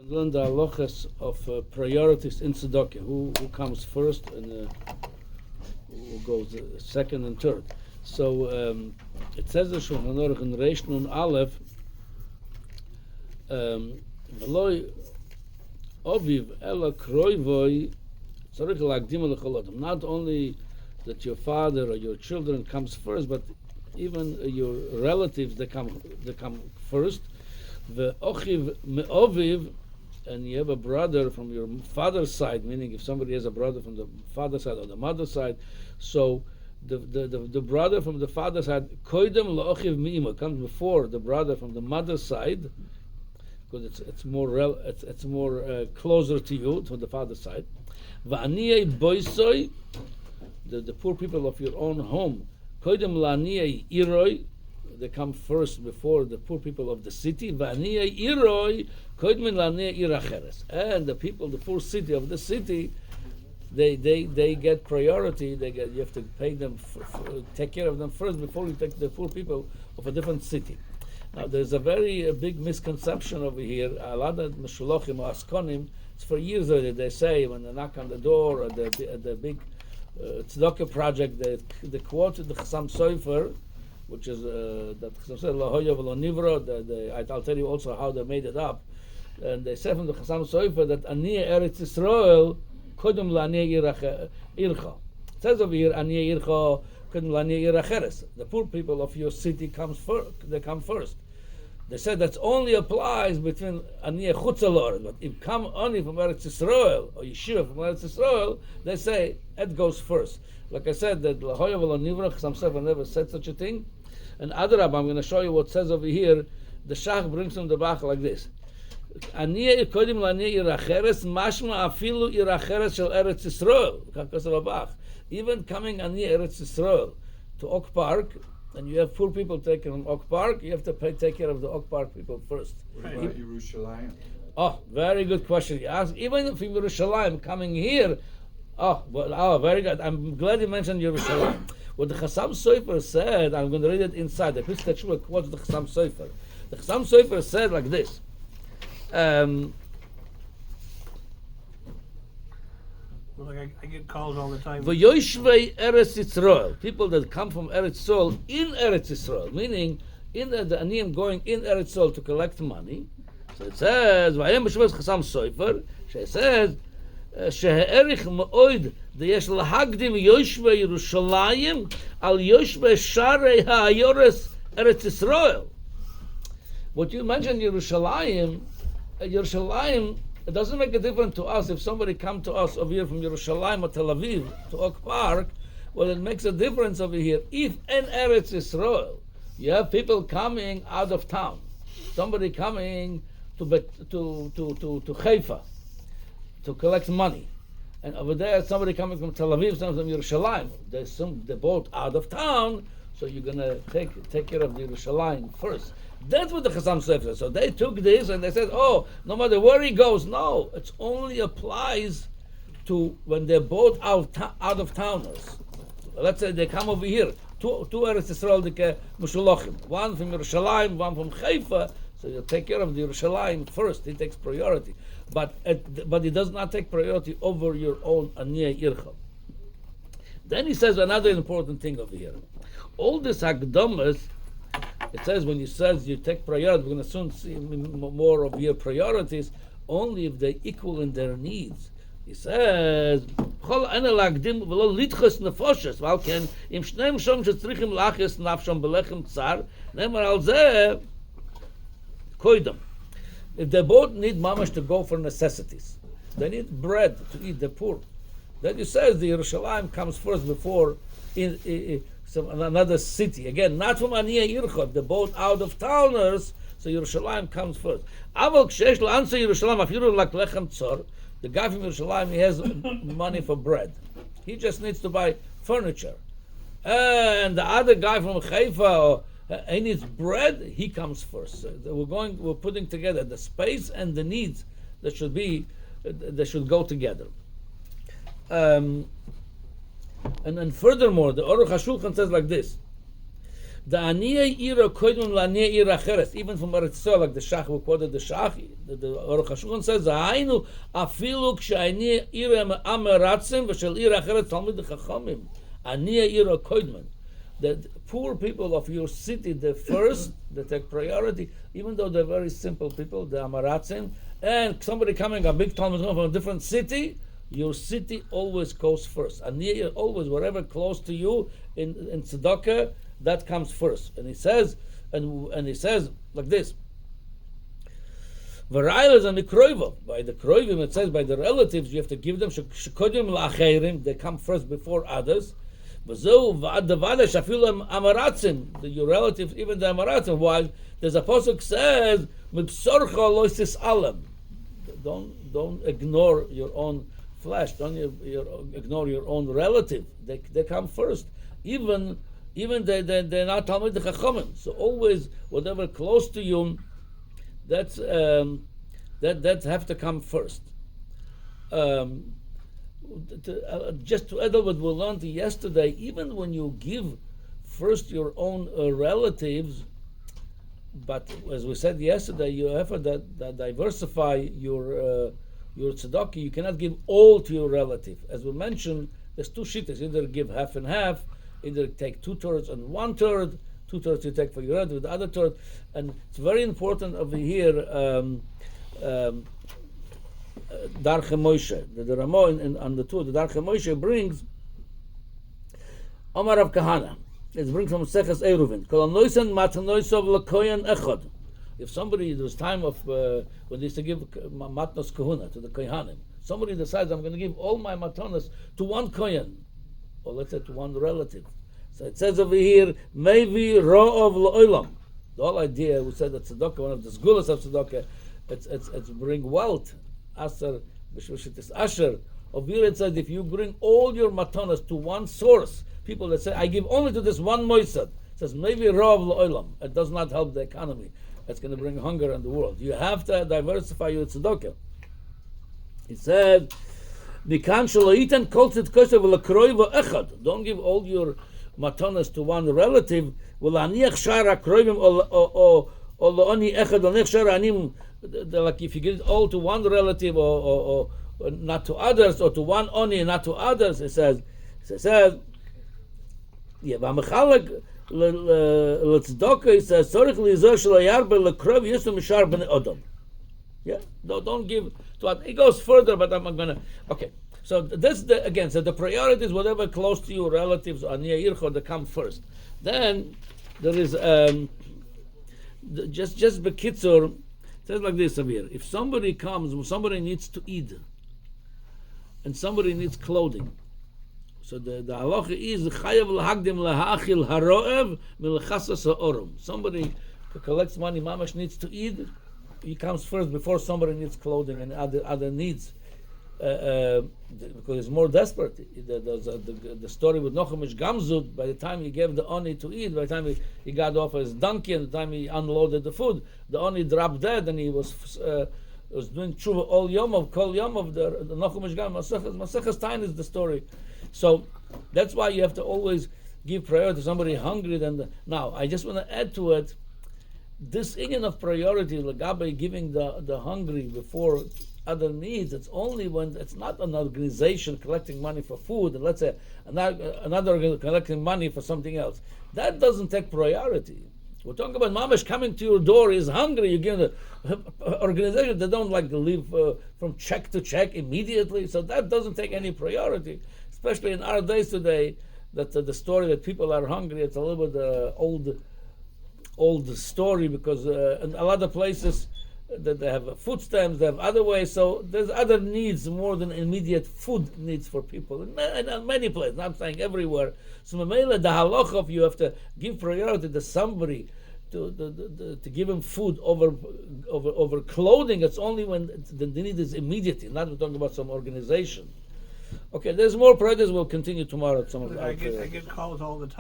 Learn the halachas of priorities in tzedakah. Who comes first and who goes second and third. So it says in Shulchan Aruch in Reish Nun Aleph, V'loi oviv ela kroivoi tzarich lagdim lechol adam. Not only that your father or your children comes first, but even your relatives they come first. Ve'ochiv me'oviv, and you have a brother from your father's side, meaning if somebody has a brother from the father's side or the mother's side, so the brother from the father's side, koidem la'ochiv mi'ima, comes before the brother from the mother's side, because it's more closer to you, to the father's side. Va'aniyei boisoi, the poor people of your own home, koidem la'aniyei iroi, they come first before the poor people of the city. Va'aniyei iroi, koidem la'aniyei iracheres, and the people, the poor city of the city, they get priority. You have to pay them, take care of them first before you take the poor people of a different city. Now, there's a very big misconception over here. A lot of Meshulachim or Askonim, it's for years already, they say when they knock on the door at the big tzedakah project, they quote the Chassam Sofer, which is that Chassam Sofer, Lo Hoya V'lo Nivro. I'll tell you also how they made it up. And they say from the Chassam Sofer that Aniyeh Eretz Yisrael Kodem La'aniyeh Ircha. It says over here, Aniyeh Ircha Kodem La'aniyeh Iracheres. The poor people of your city come first. They said that only applies between Aniyeh Chutzalor, but if come only from Eretz Yisrael or Yeshiva from Eretz Yisrael, they say it goes first. Like I said, that Lahoya V'lo Nivra, Chassam Sofer never said such a thing. And Adarab, I'm going to show you what it says over here. The Shach brings from the Bach like this. Aniyeh kodim la'aniyeh iracheres, mashma afilu iracheres shel Eretz Yisrael. Because of a Bach. Even coming Aniyeh Eretz Yisrael to Oak Park, and you have poor people taken from Oak Park, you have to take care of the Oak Park people first. What about Yerushalayim? Oh, very good question. You ask, even if Yerushalayim coming here, very good. I'm glad you mentioned Yerushalayim. What the Chassam Sofer said, I'm going to read it inside. The Pesach Shua quotes the Chassam Sofer. The Chassam Sofer said like this. I get calls all the time. V'yoshvei Eretz Yisrael, people that come from Eretz Yisrael in Eretz Yisrael, meaning in the Aniyim going in Eretz Yisrael to collect money. So it says, V'ayem b'shuvas Chassam Sofer, she says, She'erich me'oid deyesh lahagdim yoshvei Yerushalayim al yoshvei sharei ha'ayores Eretz Yisrael. What you mentioned, Yerushalayim, it doesn't make a difference to us if somebody come to us over here from Yerushalayim or Tel Aviv to Oak Park. Well, it makes a difference over here. If in Eretz Yisrael you have people coming out of town, somebody coming to Haifa to collect money, and over there somebody coming from Tel Aviv, somebody from Yerushalayim, they're both out of town, so you're gonna take care of the Yerushalayim first. That's what the Chassam Sofer said. So they took this and they said, no matter where he goes, no, it only applies to when they're both out of towners. Let's say they come over here, two Eretz Yisrael Meshulachim, one from Yerushalayim, one from Haifa, so you take care of the Yerushalayim first. He takes priority, but he does not take priority over your own Aniyeh Ircha. Then he says another important thing over here. All this Hakdamas, it says when you take priority, we're going to soon see more of your priorities, only if they equal in their needs. He says, "Chol ena lagdim v'lo litchos nefoshes, v'alken im shneim shom shetzrichim lachis nafshom belechem tzar, nemar al zeh koidam." If they both need mamash to go for necessities, they need bread to eat, the poor. Then he says the Yerushalayim comes first before another city. Again, not from Aniyeh Ircha, they're both out of towners, so Yerushalayim comes first. Aval kshesh l'ansa Yerushalayim afiru lak lechem tzor, the guy from Yerushalayim, he has money for bread. He just needs to buy furniture. And the other guy from Haifa, he needs bread, he comes first. So we're putting together the space and the needs that should go together. And then furthermore, the Aruch HaShulchan says like this: The Aniya Ira Koidun Laniya Ira Cheres, even from Eretz Yisrael, like the Shach, we quoted the Shach, the Aruch HaShulchan says, Zahainu afilu k'sha'aniya Ira Ameratzim v'shel Ira Cheres Talmid Chachamim. Aniya Ira Koidun. The poor people of your city, the first, they take priority, even though they're very simple people, the Amaratzim, and somebody coming, a big Talmud from a different city, your city always goes first. Aniya always, wherever close to you in tzedakah, that comes first. And he says, and he says like this. V'railas and mikroiva. By the kroivim, it says by the relatives, you have to give them shekodim la'acherim. They come first before others. V'zo v'ad devale shafilu amaratzim. Your relatives, even the amaratzim. While there's a pasuk says, "Mibsorcha loisis alam." Don't ignore your own flesh. Don't ignore your own relative. They come first. Even they're not Talmid Chachamim. So always, whatever close to you, that have to come first. Just to add on what we learned yesterday, even when you give first your own relatives, but as we said yesterday, you have to diversify your tzedakah. You cannot give all to your relative. As we mentioned, there's two shittas. Either give half and half, either take 2/3 and 1/3. 2/3 you take for your relative, the other third. And it's very important over here, Darche Moshe. The Ramo on the two, the Darche Moshe brings Omar of Kahana. It brings from Seches Eruvin. If somebody, there was time of when they used to give matnos kahuna to the kohanim, somebody decides, I'm going to give all my matanas to one kohen, or let's say to one relative. So it says over here, maybe ra'ov la'olam. The whole idea, we said that tzedakah, one of the sgulas of tzedakah, it's bring wealth. Asher, b'shvushitis asher. Over here it says, if you bring all your matanas to one source, people that say, I give only to this one moisad, it says, maybe ra'ov la'olam. It does not help the economy. It's going to bring hunger in the world. You have to diversify your tzedakah. He said, don't give all your matanas to one relative. Like if you give it all to one relative or not to others, or to one oni and not to others, it says, yeah, L'tzedakah, it says, yeah, don't give to what. It goes further, but I'm going to. Okay, so this again. So the priority is whatever close to you, relatives or near Ircho, they come first. Then there is just bekitzur. It says like this over here: if somebody comes, somebody needs to eat, and somebody needs clothing. So the halacha is chayav lahagdim lahachil haroev milchasas haorum. Somebody who collects money, mamash needs to eat. He comes first before somebody needs clothing and other needs, because he's more desperate. The story with Nochamish Gamzud. By the time he gave the oni to eat, by the time he got off his donkey, and the time he unloaded the food, the oni dropped dead, and he was doing tshuva all yom of kol yom of the Nochamish Gamzud. Maseches Tain is the story. So that's why you have to always give priority to somebody hungry. Now, I just want to add to it, this union of priority, Lagabe giving the hungry before other needs, it's only when it's not an organization collecting money for food, and let's say another organization collecting money for something else. That doesn't take priority. We're talking about mamash coming to your door, is hungry, you give the organization, they don't like to live from check to check immediately, so that doesn't take any priority. Especially in our days today, that the story that people are hungry, it's a little bit old story, because in a lot of places that they have food stamps, they have other ways, so there's other needs more than immediate food needs for people in many places. I'm saying everywhere. So Mamela, the halacha of you have to give priority to somebody to give him food over clothing. It's only when the need is immediate. Not we're talking about some organization. Okay, there's more priorities. We'll continue tomorrow. I get calls all the time.